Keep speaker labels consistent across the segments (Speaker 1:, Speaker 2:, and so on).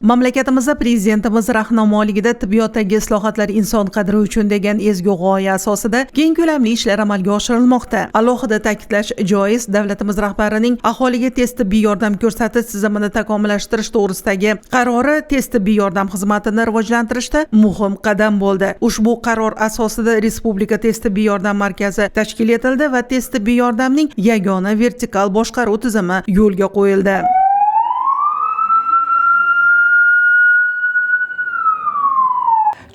Speaker 1: Mamlakatimizda prezidentimiz rahnamoligida tibbiyotdagi islohotlar inson qadri uchun degan ezgu g'oya asosida keng ko'lamli ishlar amalga oshirilmoqda. Alohida ta'kidlash joiz, davlatimiz rahbarining aholiga tez tibbiy yordam ko'rsatish tizimini takomillashtirish to'g'risidagi qarori tez tibbiy yordam xizmatini rivojlantirishda muhim qadam bo'ldi. Ushbu qaror asosida Respublika tez tibbiy yordam markazi tashkil etildi va tez tibbiy yordamning yagona vertikal boshqaruv tizimi yo'lga qo'yildi.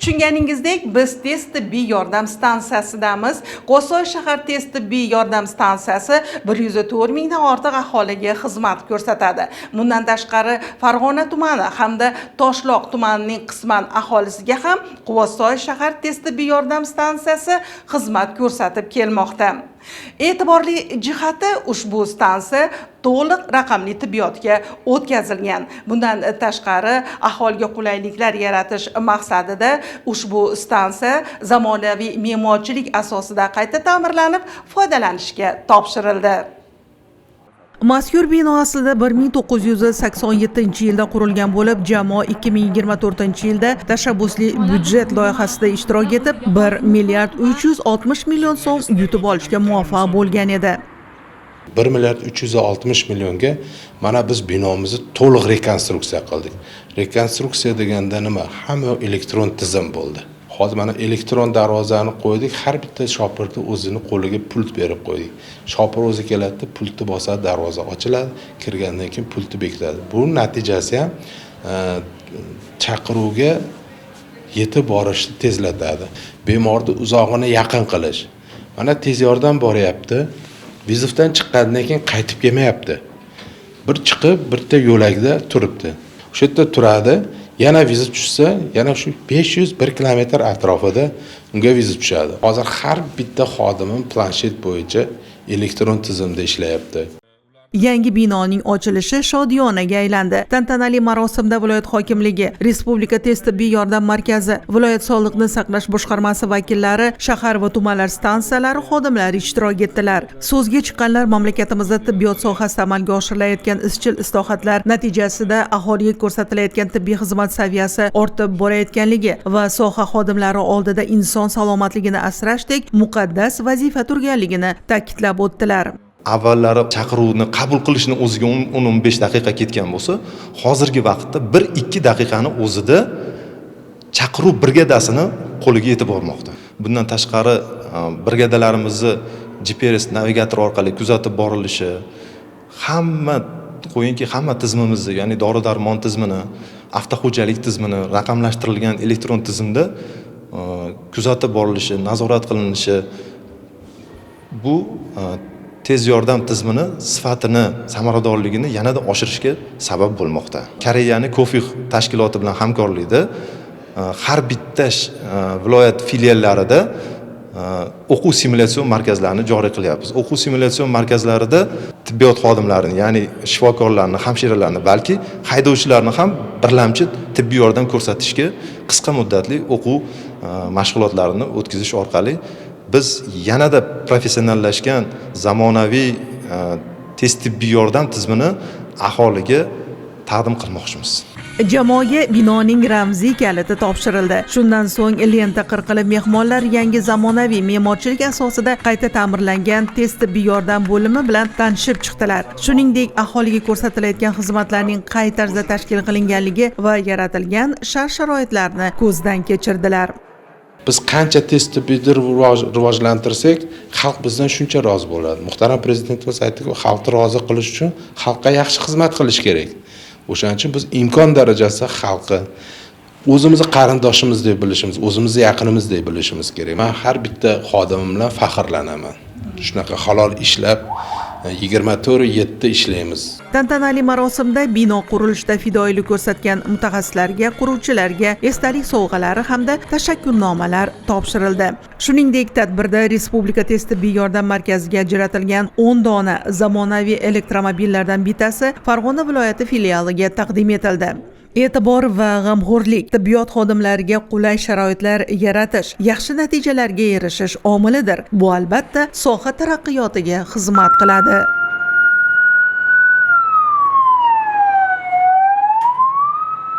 Speaker 1: Tushunganingizdek, biz tez tibbiy yordam stansiyasidamiz. Qo'soy shahar tez tibbiy yordam stansiyasi 104 mingdan ortiq aholiga xizmat ko'rsatadi. Bundan tashqari, Farg'ona tumani hamda Toshloq tumanining qisman aholisiga ham Qo'soy shahar tez tibbiy yordam stansiyasi xizmat ko'rsatib kelmoqda. E'tiborli jihati, ushbu stansiya to'liq raqamli tibbiyotga o'tkazilgan. Bundan tashqari, aholiga qulayliklar yaratish maqsadida ushbu stansiya zamonaviy me'morchilik asosida qayta ta'mirlanib, foydalanishga topshirildi. Mazkur bino aslida 1987-yilda qurilgan bo'lib, jamoa 2024-yilda tashabbusli byudjet loyihasida ishtirok etib, 1 milliard 360 million so'm yutib olishga muvaffaq bo'lgan edi.
Speaker 2: 1 milliard 360 millionga mana biz binomizni to'liq rekonstruksiya qildik. Rekonstruksiya deganda nima? Hamma elektron tizim bo'ldi. Hozir mana elektron darvozani qo'ydik, har bitta shopirni o'zini qo'liga pult berib qo'ydik. Shopir o'zi keladi, pultni bosadi, darvoza ochiladi, kirgandan keyin pultni bekitadi. Bu natijasi ham chaqiruvga yetib borishni tezlatadi. Bemorni uzog'ini yaqin qilish. Mana tez yordam boryapti. Vizovdan chiqqandan keyin qaytib kelmayapti. Bir chiqib, bitta yo'lakda turibdi. O'sha yerda turadi. Yana vizit tushsa, yana shu 501 kilometr atrofida unga vizit tushadi. Hozir har bitta xodimim planshet bo'yicha elektron tizimda ishlayapti.
Speaker 1: Yangi binoning ochilishi shodiyonaga aylandi. Tantanali marosimda viloyat hokimligi, Respublika tez tibbiy yordam markazi, viloyat sog'liqni saqlash boshqarmasi vakillari, shahar va tumanlar stansiyalari xodimlari ishtirok etdilar. So'zga chiqqanlar mamlakatimizda tibbiyot sohasida amalga oshirilayotgan izchil islohotlar natijasida aholiga ko'rsatilayotgan tibbiy xizmat saviyasi ortib borayotganligi va soha xodimlari oldida inson salomatligini asrashdek muqaddas vazifa turganligini ta'kidlab o'tdilar.
Speaker 3: Avvallari chaqiruvni qabul qilishni o'ziga 10-15 daqiqa ketgan bo'lsa, hozirgi vaqtda 1-2 daqiqani o'zida chaqiruv brigadasini qo'liga yetib bormoqda. Bundan tashqari brigadalarimizni GPS navigator orqali kuzatib borilishi, hamma tizimimizni, ya'ni dori-darmon tizimini, avtoxo'jalik tizimini raqamlashtirilgan elektron tizimda kuzatib borilishi, nazorat qilinishi, bu tez yordam tizimini sifatini, samaradorligini yanada oshirishga sabab bo'lmoqda. Koreyaning Kofi tashkiloti bilan hamkorlikda har bitta viloyat filiallarida o'quv simulyatsiyon markazlarini joriy qilyapmiz. O'quv simulyatsiyon markazlarida tibbiyot xodimlarini, ya'ni shifokorlarni, hamshiralarni, balki haydovchilarni ham birlamchi tibbiy yordam ko'rsatishga qisqa muddatli o'quv mashg'ulotlarini o'tkazish orqali biz yanada professionallashgan zamonaviy tez tibbiy yordam tizimini aholiga taqdim qilmoqchimiz.
Speaker 1: Jamoaga binoning ramziy kaliti topshirildi. Shundan so'ng lenta qirqilib, mehmonlar yangi zamonaviy me'morchilik asosida qayta ta'mirlangan tez tibbiy yordam bo'limi bilan tanishib chiqdilar. Shuningdek, aholiga ko'rsatilayotgan xizmatlarning qay tarzda tashkil qilinganligi va yaratilgan shart-sharoitlarni ko'zdan kechirdilar.
Speaker 2: Biz qancha tez tibbiyni rivojlantirsak, xalq bizdan shuncha rozi bo'ladi. Muhtaram prezidentimiz aytdiki, xalqni rozi qilish uchun xalqqa yaxshi xizmat qilish kerak. O'shaning uchun biz imkon darajasida xalqi o'zimizni qarindoshimiz deb bilishimiz, o'zimizni yaqinimiz deb bilishimiz kerak. Men har bitta xodimim bilan faxrlanaman. Shunaqa halol ishlab 24/7 ishlaymiz.
Speaker 1: Tantanali marosimda bino qurilishida fidoyilik ko'rsatgan mutaxassislarga, quruvchilarga esdalik sovg'alari hamda tashakkurnomalar topshirildi. Shuningdek, tadbirda Respublika tez tibbiy yordam markaziga ajratilgan 10 dona zamonaviy elektromobillardan bittasi Farg'ona viloyati filialiga taqdim etildi. E'tibor va g'amxo'rlik tibbiyot xodimlariga qulay sharoitlar yaratish yaxshi natijalarga erishish omilidir. Bu albatta soha taraqqiyotiga xizmat qiladi.